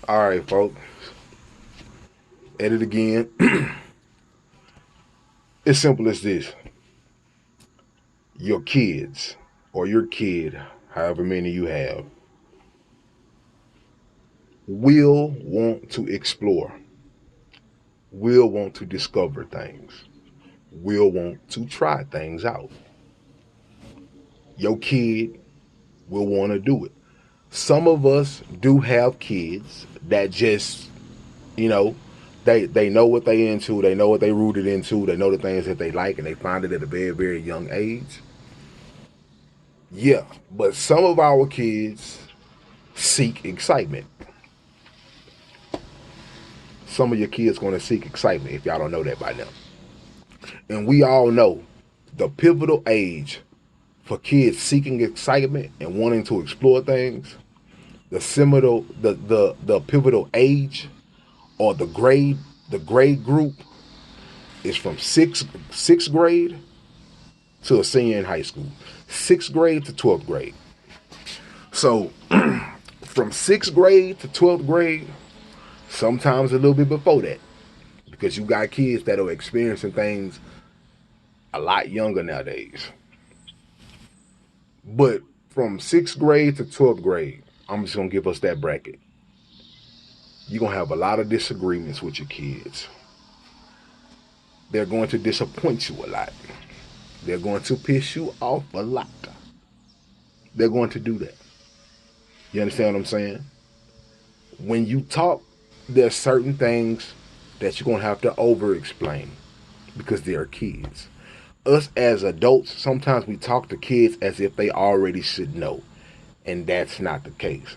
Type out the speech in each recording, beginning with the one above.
All right, folks. At it again. It's simple as this. Your kids or your kid, however many you have, will want to explore, will want to discover things, will want to try things out. Your kid will want to do it. Some of us do have kids that just, you know, they know what they into, they know what they rooted into, they know the things that they like, and they find it at a very, very young age. Yeah, but some of our kids seek excitement. Some of your kids going to seek excitement if y'all don't know that by now. And we all know the pivotal age for kids seeking excitement and wanting to explore things, the pivotal age or the grade group is from sixth grade to a senior in high school. Sixth grade to 12th grade. So from sixth grade to 12th grade, sometimes a little bit before that, because you got kids that are experiencing things a lot younger nowadays. But from sixth grade to 12th grade, I'm just gonna give us that bracket. You're gonna have a lot of disagreements with your kids. They're going to disappoint you a lot. They're going to piss you off a lot. They're going to do that. You understand what I'm saying? When you talk, there's certain things that you're going to have to over explain because they're kids. Us as adults, sometimes we talk to kids as if they already should know, and that's not the case.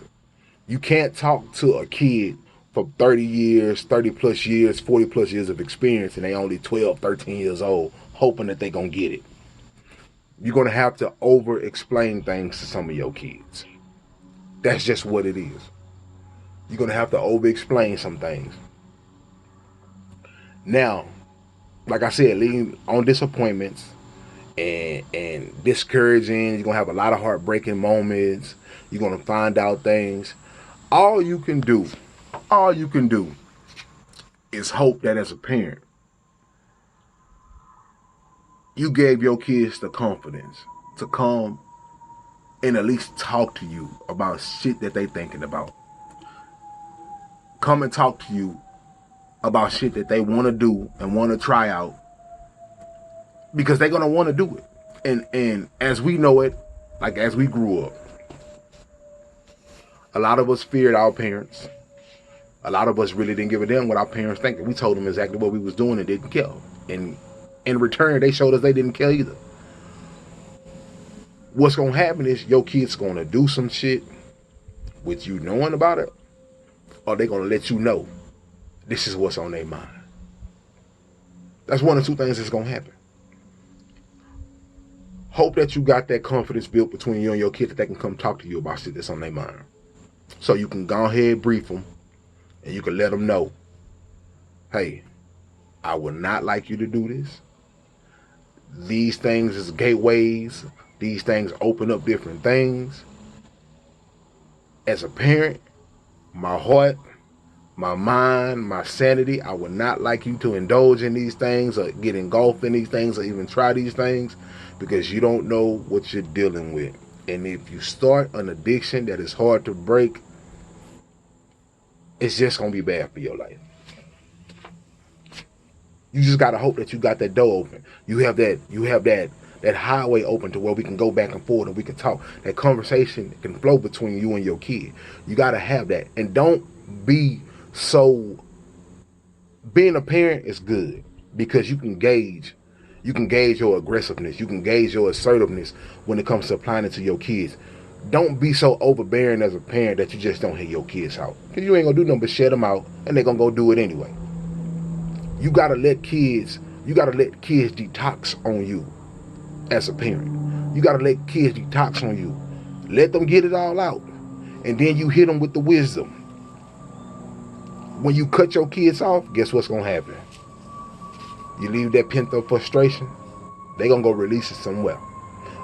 You can't talk to a kid for 30 years, 30 plus years, 40 plus years of experience, and they only 12, 13 years old, hoping that they're going to get it. You're going to have to over explain things to some of your kids. That's just what it is. You're going to have to over explain some things. Now, like I said, leading on disappointments and discouraging, you're going to have a lot of heartbreaking moments. You're going to find out things. All you can do is hope that as a parent, you gave your kids the confidence to come and at least talk to you about shit that they thinking about. Come and talk to you about shit that they want to do and want to try out because they're going to want to do it. And as we know it, like as we grew up, a lot of us feared our parents. A lot of us really didn't give a damn what our parents think. We told them exactly what we was doing and didn't care. And in return, they showed us they didn't care either. What's going to happen is your kid's going to do some shit with you knowing about it, or they're going to let you know this is what's on their mind. That's one of two things that's going to happen. Hope that you got that confidence built between you and your kid that they can come talk to you about shit that's on their mind. So you can go ahead and brief them, and you can let them know, hey, I would not like you to do this. These things is gateways. These things open up different things. As a parent, my heart, my mind, my sanity, I would not like you to indulge in these things or get engulfed in these things or even try these things because you don't know what you're dealing with. And if you start an addiction that is hard to break, it's just going to be bad for your life. You just got to hope that you got that door open. You have that highway open to where we can go back and forth and we can talk. That conversation can flow between you and your kid. You got to have that. And don't be so... Being a parent is good because you can gauge your aggressiveness. You can gauge your assertiveness when it comes to applying it to your kids. Don't be so overbearing as a parent that you just don't hear your kids out. Because you ain't going to do nothing but shut them out and they're going to go do it anyway. You got to let kids detox on you as a parent. You got to let kids detox on you. Let them get it all out. And then you hit them with the wisdom. When you cut your kids off, guess what's going to happen? You leave that pent up frustration, they're going to go release it somewhere.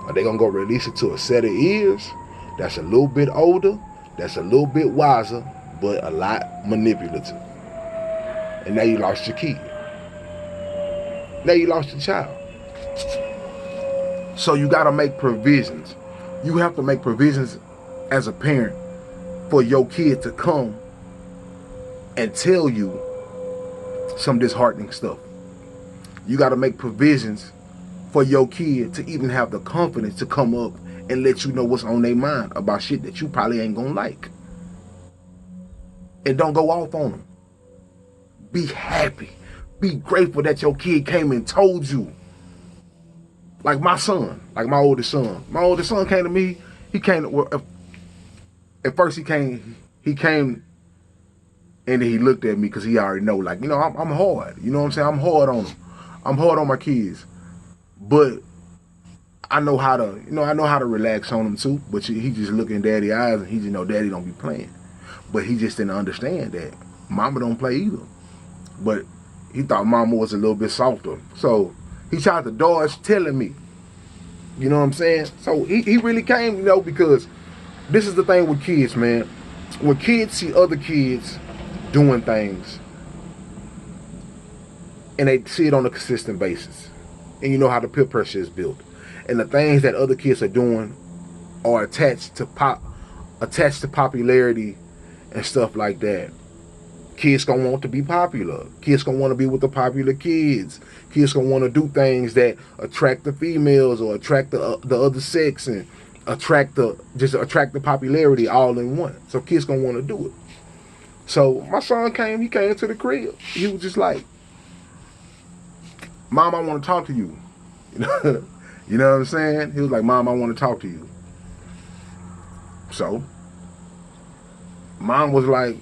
Or they're going to go release it to a set of ears that's a little bit older, that's a little bit wiser, but a lot manipulative. And now you lost your kid. Now you lost your child. So you got to make provisions. You have to make provisions as a parent for your kid to come and tell you some disheartening stuff. You got to make provisions for your kid to even have the confidence to come up and let you know what's on their mind about shit that you probably ain't gonna like. And don't go off on them. Be happy. Be grateful that your kid came and told you. Like my son, like my oldest son. My oldest son came to me. He came, well, at first he came and then he looked at me because he already know, like, you know, I'm hard. You know what I'm saying? I'm hard on him. I'm hard on my kids. But I know how to, relax on him too. But he just look in daddy's eyes and he just know daddy don't be playing. But he just didn't understand that mama don't play either. But he thought mama was a little bit softer. So he tried to dodge telling me. You know what I'm saying? So he really came, because this is the thing with kids, man. When kids see other kids doing things and they see it on a consistent basis, and you know how the peer pressure is built, and the things that other kids are doing are attached to popularity and stuff like that. Kids gonna want to be popular. Kids gonna want to be with the popular kids. Kids gonna want to do things that attract the females or attract the other sex and attract the popularity all in one. So kids gonna want to do it. So my son came. He came to the crib. He was just like, "Mom, I want to talk to you." You know what I'm saying? He was like, "Mom, I want to talk to you." So mom was like,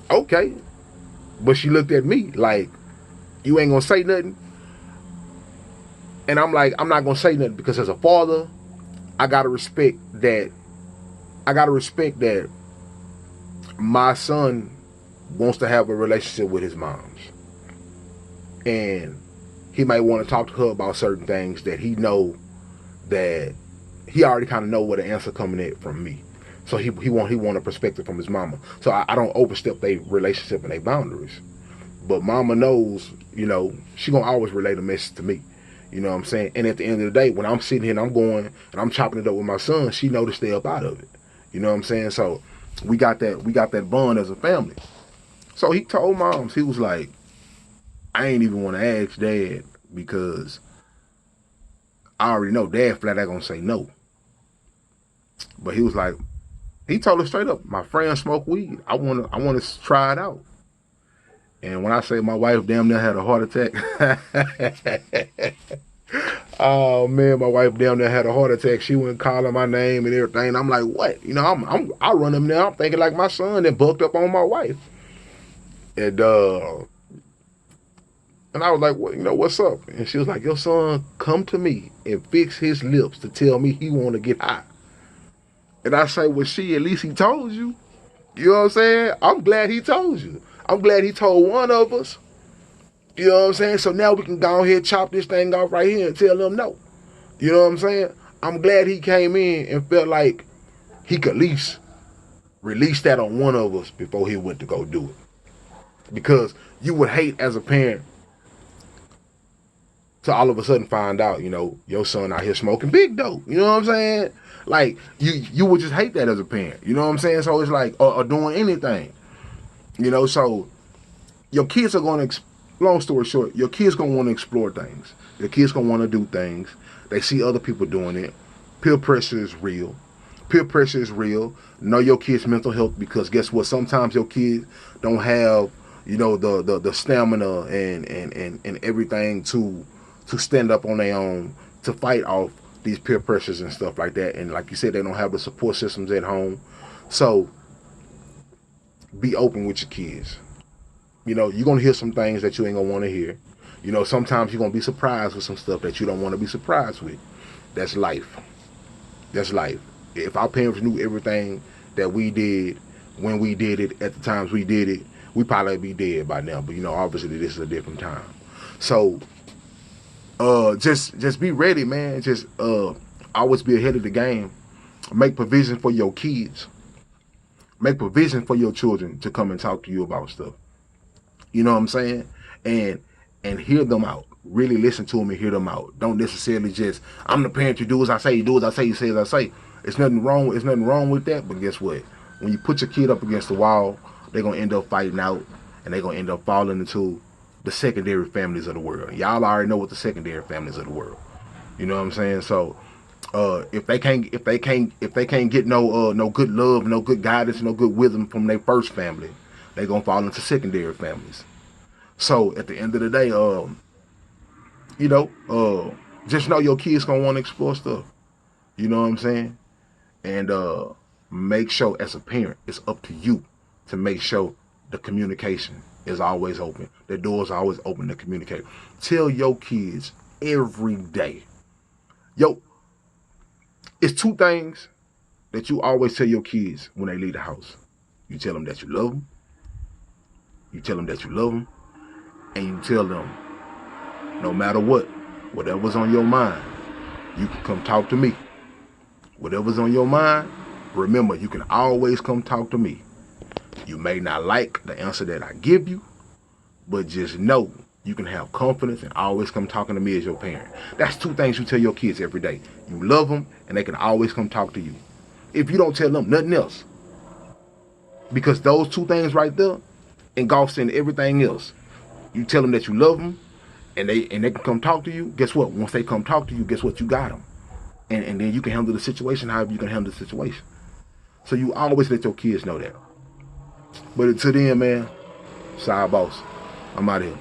"Okay," but she looked at me like, "You ain't gonna say nothing?" And I'm like, "I'm not gonna say nothing because as a father, I gotta respect that. My son wants to have a relationship with his mom's, and he might want to talk to her about certain things that he know that he already kind of know what the answer coming at from me. So he want a perspective from his mama. So I don't overstep their relationship and their boundaries. But mama knows, she gonna always relay the message to me. You know what I'm saying? And at the end of the day, when I'm sitting here and I'm going and I'm chopping it up with my son, she know to stay up out of it. You know what I'm saying? So we got that bond as a family. So he told moms, he was like, "I ain't even want to ask dad because I already know dad flat out gonna say no." But he was like, he told her straight up, "My friend smoke weed. I wanna try it out." And when I say my wife damn near had a heart attack, oh man, my wife damn near had a heart attack. She went calling my name and everything. I'm like, what? I run them now. I'm thinking like my son that bucked up on my wife. And I was like, well, what's up? And she was like, "Your son come to me and fix his lips to tell me he want to get high." And I say, "Well, at least he told you." You know what I'm saying? I'm glad he told you. I'm glad he told one of us. You know what I'm saying? So now we can go ahead and chop this thing off right here and tell them no. You know what I'm saying? I'm glad he came in and felt like he could at least release that on one of us before he went to go do it. Because you would hate as a parent to all of a sudden find out, your son out here smoking big dope. You know what I'm saying? Like, you would just hate that as a parent. You know what I'm saying? So it's like, or doing anything. So your kids are going to, long story short, your kids going to want to explore things. Your kids going to want to do things. They see other people doing it. Peer pressure is real. Peer pressure is real. Know your kids' mental health because guess what? Sometimes your kids don't have, the stamina and everything to stand up on their own to fight off these peer pressures and stuff like that. And like you said, they don't have the support systems at home. So be open with your kids. You're going to hear some things that you ain't going to want to hear. Sometimes you're going to be surprised with some stuff that you don't want to be surprised with. That's life. That's life. If our parents knew everything that we did when we did it at the times we did it, we probably be dead by now. But obviously this is a different time. So just be ready, man. Just always be ahead of the game. Make provision for your kids. Make provision for your children to come and talk to you about stuff. You know what I'm saying? And hear them out. Really listen to them and hear them out. Don't necessarily just, I'm the parent, you do as I say, you do as I say, you say as I say. It's nothing wrong. It's nothing wrong with that. But guess what? When you put your kid up against the wall, they're gonna end up fighting out, and they're gonna end up falling into the secondary families of the world. Y'all already know what the secondary families of the world. You know what I'm saying? So if they can't get no good love, no good guidance, no good wisdom from their first family, they gonna fall into secondary families. So at the end of the day, you know, just know your kids gonna want to explore stuff. You know what I'm saying? And make sure as a parent, it's up to you to make sure the communication is always open. The doors are always open to communicate. Tell your kids every day. Yo, it's two things that you always tell your kids when they leave the house. You tell them that you love them. You tell them that you love them. And you tell them, no matter what, whatever's on your mind, you can come talk to me. Whatever's on your mind, remember, you can always come talk to me. You may not like the answer that I give you, but just know you can have confidence and always come talking to me as your parent. That's two things you tell your kids every day. You love them, and they can always come talk to you. If you don't tell them nothing else, because those two things right there engulfs in everything else. You tell them that you love them, and they can come talk to you. Guess what? Once they come talk to you, guess what? You got them. And then you can handle the situation however you can handle the situation. So you always let your kids know that. But until then, man, side boss, I'm out of here.